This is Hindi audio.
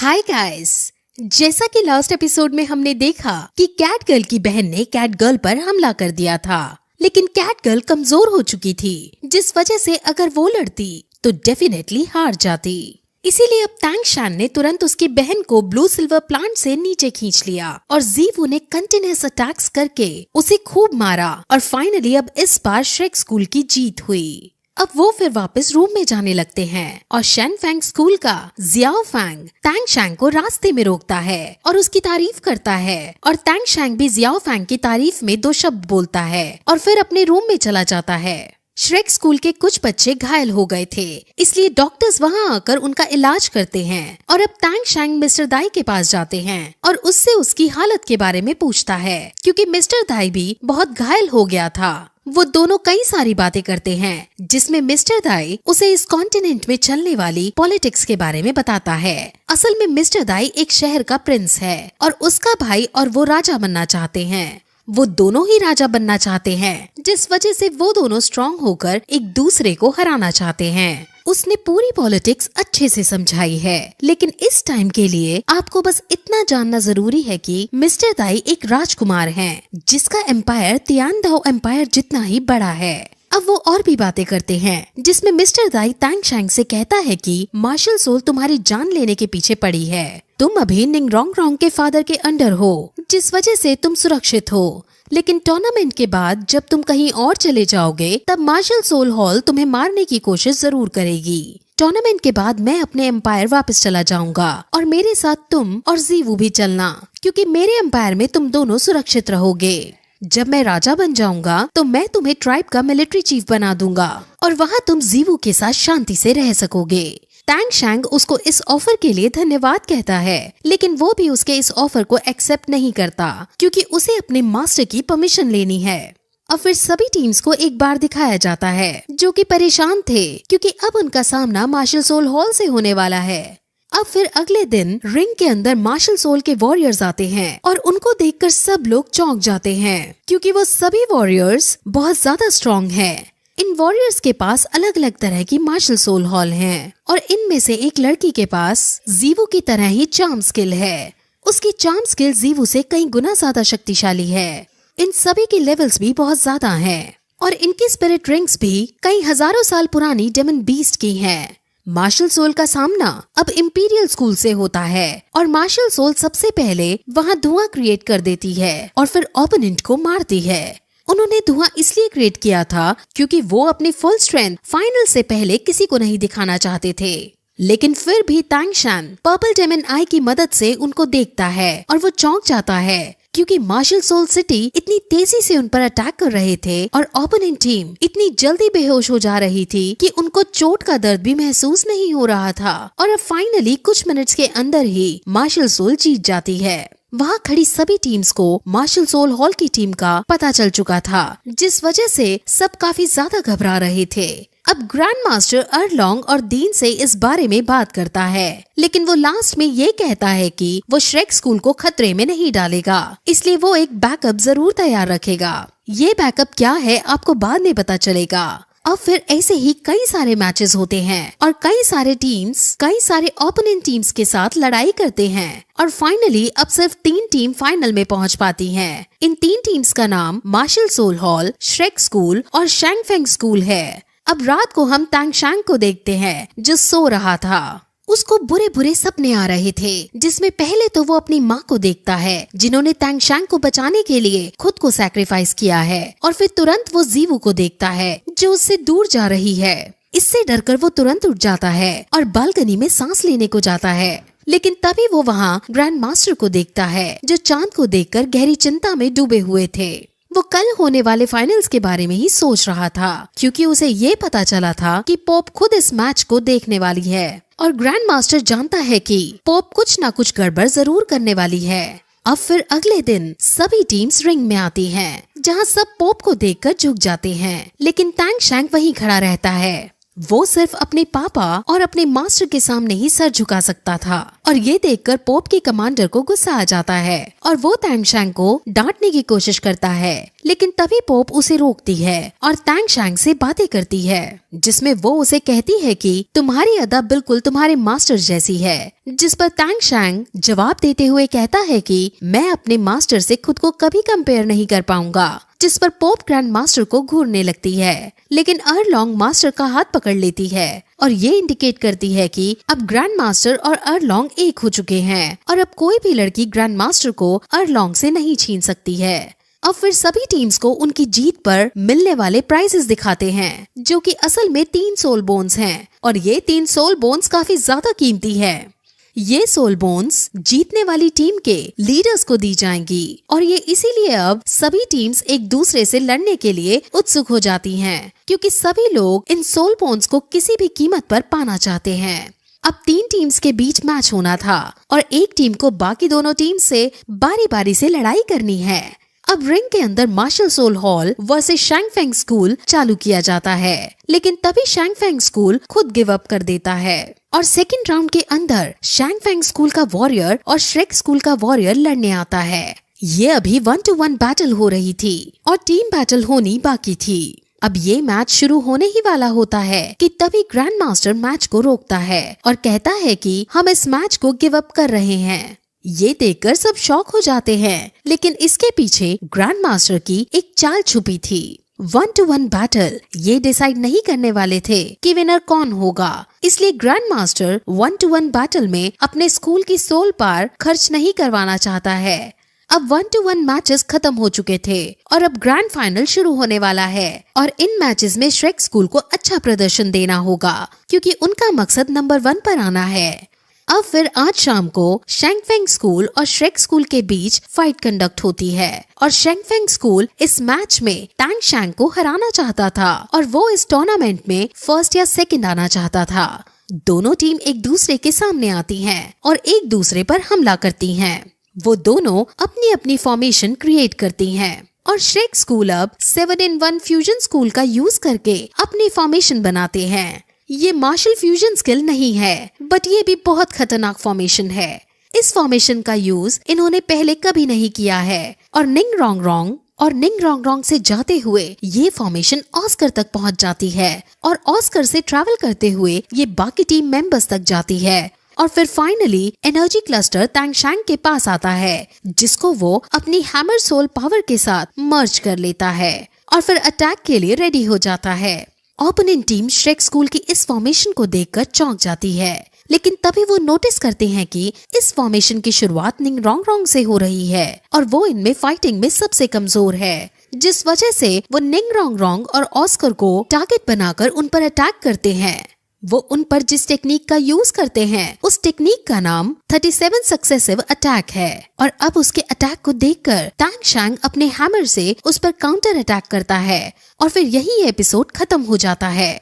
Hi guys. जैसा कि लास्ट एपिसोड में हमने देखा कि कैट गर्ल की बहन ने कैट गर्ल पर हमला कर दिया था, लेकिन कैट गर्ल कमजोर हो चुकी थी, जिस वजह से अगर वो लड़ती तो डेफिनेटली हार जाती। इसीलिए अब तैंग शैन ने तुरंत उसकी बहन को ब्लू सिल्वर प्लांट से नीचे खींच लिया और जीवू ने कंटिन्यूअस अटैक्स करके उसे खूब मारा और फाइनली अब इस बार श्रेक स्कूल की जीत हुई। अब वो फिर वापस रूम में जाने लगते हैं और शेन फैंग स्कूल का जियाओ फैंग तैंग शैंग को रास्ते में रोकता है और उसकी तारीफ करता है और तैंग शैंग भी जियाओ फैंग की तारीफ में 2 शब्द बोलता है और फिर अपने रूम में चला जाता है। श्रेक स्कूल के कुछ बच्चे घायल हो गए थे, इसलिए डॉक्टर्स वहां आकर उनका इलाज करते हैं और अब तैंग शैंग मिस्टर दाई के पास जाते हैं और उससे उसकी हालत के बारे में पूछता है, क्योंकि मिस्टर दाई भी बहुत घायल हो गया था। वो दोनों कई सारी बातें करते हैं, जिसमें मिस्टर दाई उसे इस कॉन्टिनेंट में चलने वाली पॉलिटिक्स के बारे में बताता है। असल में मिस्टर दाई एक शहर का प्रिंस है और उसका भाई और वो राजा बनना चाहते हैं। वो दोनों ही राजा बनना चाहते हैं, जिस वजह से वो दोनों स्ट्रॉन्ग होकर एक दूसरे को हराना चाहते हैं। उसने पूरी पॉलिटिक्स अच्छे से समझाई है, लेकिन इस टाइम के लिए आपको बस इतना जानना जरूरी है कि मिस्टर दाई एक राजकुमार हैं, जिसका एम्पायर तियानदाओ एम्पायर जितना ही बड़ा है। अब वो और भी बातें करते हैं, जिसमें मिस्टर दाई तैंग शैंग से कहता है कि मार्शल सोल तुम्हारी जान लेने के पीछे पड़ी है। तुम अभी निंगरोंग के फादर के अंडर हो, जिस वजह से तुम सुरक्षित हो, लेकिन टूर्नामेंट के बाद जब तुम कहीं और चले जाओगे तब मार्शल सोल हॉल तुम्हें मारने की कोशिश जरूर करेगी। टूर्नामेंट के बाद मैं अपने एम्पायर वापस चला जाऊंगा और मेरे साथ तुम और जीवू भी चलना, क्योंकि मेरे एम्पायर में तुम दोनों सुरक्षित रहोगे। जब मैं राजा बन जाऊंगा तो मैं तुम्हें ट्राइब का मिलिट्री चीफ बना दूंगा और वहाँ तुम जीवू के साथ शांति से रह सकोगे। तैंग शैंग उसको इस ऑफर के लिए धन्यवाद कहता है, लेकिन वो भी उसके इस ऑफर को एक्सेप्ट नहीं करता, क्योंकि उसे अपने मास्टर की परमिशन लेनी है। और फिर सभी टीम्स को एक बार दिखाया जाता है, जो कि परेशान थे, क्योंकि अब उनका सामना मार्शल सोल हॉल से होने वाला है। अब फिर अगले दिन रिंग के अंदर मार्शल सोल के वॉरियर्स आते हैं और उनको देखकर सब लोग चौंक जाते हैं, क्योंकि वो सभी वॉरियर्स बहुत ज्यादा स्ट्रॉन्ग हैं। इन वॉरियर्स के पास अलग अलग तरह की मार्शल सोल हॉल हैं और इनमें से एक लड़की के पास जीवू की तरह ही चार्म स्किल है। उसकी चार्म स्किल जीवू से कई गुना ज्यादा शक्तिशाली है। इन सभी के लेवल्स भी बहुत ज्यादा हैं और इनकी स्पिरिट रिंग्स भी कई हजारों साल पुरानी डेमन बीस्ट की हैं। मार्शल सोल का सामना अब इंपीरियल स्कूल से होता है और मार्शल सोल सबसे पहले वहाँ धुआं क्रिएट कर देती है और फिर ओपोनेंट को मारती है। उन्होंने धुआं इसलिए क्रिएट किया था क्योंकि वो अपनी फुल स्ट्रेंथ फाइनल से पहले किसी को नहीं दिखाना चाहते थे, लेकिन फिर भी तैंग शैन पर्पल डेमन आई की मदद से उनको देखता है और वो चौंक जाता है, क्योंकि मार्शल सोल सिटी इतनी तेजी से उन पर अटैक कर रहे थे और ओपोनेंट टीम इतनी जल्दी बेहोश हो जा रही थी कि उनको चोट का दर्द भी महसूस नहीं हो रहा था। और अब फाइनली कुछ मिनट्स के अंदर ही मार्शल सोल जीत जाती है। वहाँ खड़ी सभी टीम्स को मार्शल सोल हॉल की टीम का पता चल चुका था, जिस वजह से सब काफी ज्यादा घबरा रहे थे। अब ग्रैंड मास्टर अरलोंग और दीन से इस बारे में बात करता है, लेकिन वो लास्ट में ये कहता है कि वो श्रेक स्कूल को खतरे में नहीं डालेगा, इसलिए वो एक बैकअप जरूर तैयार रखेगा। ये बैकअप क्या है आपको बाद में पता चलेगा। अब फिर ऐसे ही कई सारे मैचेस होते हैं और कई सारे टीम्स कई सारे ओपोनेंट टीम्स के साथ लड़ाई करते हैं और फाइनली अब सिर्फ 3 टीम फाइनल में पहुंच पाती हैं। इन 3 टीम्स का नाम Marshall Soul Hall, Shrek school और शैंग फेंग स्कूल है। अब रात को हम तैंग शैंग को देखते हैं, जो सो रहा था। उसको बुरे बुरे सपने आ रहे थे, जिसमें पहले तो वो अपनी माँ को देखता है, जिन्होंने तैंग शैंग को बचाने के लिए खुद को सैक्रिफाइस किया है, और फिर तुरंत वो जीवू को देखता है, जो उससे दूर जा रही है। इससे डरकर वो तुरंत उठ जाता है और बालकनी में सांस लेने को जाता है, लेकिन तभी वो वहाँ ग्रैंड मास्टर को देखता है, जो चांद को देखकर गहरी चिंता में डूबे हुए थे। वो कल होने वाले फाइनल्स के बारे में ही सोच रहा था, क्योंकि उसे ये पता चला था कि पोप खुद इस मैच को देखने वाली है और ग्रैंड मास्टर जानता है कि पोप कुछ ना कुछ गड़बड़ जरूर करने वाली है। अब फिर अगले दिन सभी टीम्स रिंग में आती हैं, जहां सब पोप को देखकर झुक जाते हैं, लेकिन तैंग शैंग वहीं खड़ा रहता है। वो सिर्फ अपने पापा और अपने मास्टर के सामने ही सर झुका सकता था और ये देखकर पोप के कमांडर को गुस्सा आ जाता है और वो तैंग शैंग को डांटने की कोशिश करता है, लेकिन तभी पोप उसे रोकती है और तैंग शैंग से बातें करती है, जिसमें वो उसे कहती है कि तुम्हारी अदा बिल्कुल तुम्हारे मास्टर जैसी है, जिस पर तांग शैंग जवाब देते हुए कहता है कि मैं अपने मास्टर से खुद को कभी कंपेयर नहीं कर पाऊंगा, जिस पर पोप ग्रैंड मास्टर को घूरने लगती है। लेकिन अर्लॉन्ग मास्टर का हाथ पकड़ लेती है और ये इंडिकेट करती है कि अब ग्रैंड मास्टर और अर्लॉन्ग एक हो चुके हैं और अब कोई भी लड़की ग्रैंड मास्टर को अर्लॉन्ग से नहीं छीन सकती है। अब फिर सभी टीम्स को उनकी जीत पर मिलने वाले प्राइजेस दिखाते हैं, जो कि असल में 3 सोल बोन्स हैं और ये 3 सोल बोन्स काफी ज्यादा कीमती है। ये सोल बोन्स जीतने वाली टीम के लीडर्स को दी जाएंगी और ये इसीलिए अब सभी टीम्स एक दूसरे से लड़ने के लिए उत्सुक हो जाती हैं, क्योंकि सभी लोग इन सोल बोन्स को किसी भी कीमत पर पाना चाहते हैं। अब 3 टीम्स के बीच मैच होना था और एक टीम को बाकी दोनों टीम से बारी बारी से लड़ाई करनी है। अब रिंग के अंदर Martial Soul Hall versus Shangfeng school चालू किया जाता है, लेकिन तभी शैंगफेंग स्कूल खुद गिव अप कर देता है और सेकंड राउंड के अंदर शैंगफेंग स्कूल का वॉरियर और श्रेक स्कूल का वॉरियर लड़ने आता है। ये अभी 1-to-1 बैटल हो रही थी और टीम बैटल होनी बाकी थी। अब ये मैच शुरू होने ही वाला होता है कि तभी ग्रैंड मास्टर मैच को रोकता है और कहता है कि हम इस मैच को गिव अप कर रहे हैं। ये देखकर सब शॉक हो जाते हैं, लेकिन इसके पीछे ग्रैंड मास्टर की एक चाल छुपी थी। 1-to-1 बैटल ये डिसाइड नहीं करने वाले थे कि विनर कौन होगा, इसलिए ग्रैंड मास्टर 1-to-1 बैटल में अपने स्कूल की सोल पार खर्च नहीं करवाना चाहता है। अब 1-to-1 मैचेस खत्म हो चुके थे और अब ग्रैंड फाइनल शुरू होने वाला है और इन मैचेस में श्रेक स्कूल को अच्छा प्रदर्शन देना होगा, क्योंकि उनका मकसद नंबर 1 पर आना है। अब फिर आज शाम को शैंगफेंग स्कूल और श्रेक स्कूल के बीच फाइट कंडक्ट होती है और शैंगफेंग स्कूल इस मैच में तांग शैंग को हराना चाहता था और वो इस टूर्नामेंट में फर्स्ट या सेकंड आना चाहता था। दोनों टीम एक दूसरे के सामने आती हैं और एक दूसरे पर हमला करती हैं। वो दोनों अपनी अपनी फॉर्मेशन क्रिएट करती हैं और श्रेक स्कूल अब 7-in-1 फ्यूजन स्कूल का यूज करके अपनी फॉर्मेशन बनाते हैं। ये मार्शल फ्यूजन स्किल नहीं है, बट ये भी बहुत खतरनाक फॉर्मेशन है। इस फॉर्मेशन का यूज इन्होंने पहले कभी नहीं किया है और निंग रोंग रोंग से जाते हुए ये फॉर्मेशन ऑस्कर तक पहुंच जाती है और ऑस्कर से ट्रैवल करते हुए ये बाकी टीम मेंबर्स तक जाती है और फिर फाइनली एनर्जी क्लस्टर तांग शैंग के पास आता है, जिसको वो अपनी हैमर सोल पावर के साथ मर्ज कर लेता है और फिर अटैक के लिए रेडी हो जाता है। ओपोनेंट टीम श्रेक स्कूल की इस फॉर्मेशन को देखकर चौंक जाती है, लेकिन तभी वो नोटिस करते हैं कि इस फॉर्मेशन की शुरुआत निंग रोंग से हो रही है और वो इनमें फाइटिंग में सबसे कमजोर है, जिस वजह से वो निंग रोंग और ऑस्कर को टारगेट बनाकर उन पर अटैक करते हैं। वो उन पर जिस टेक्निक का यूज करते हैं उस टेक्निक का नाम 37 सक्सेसिव अटैक है और अब उसके अटैक को देखकर तांग शैंग अपने हैमर से उस पर काउंटर अटैक करता है और फिर यही एपिसोड खत्म हो जाता है।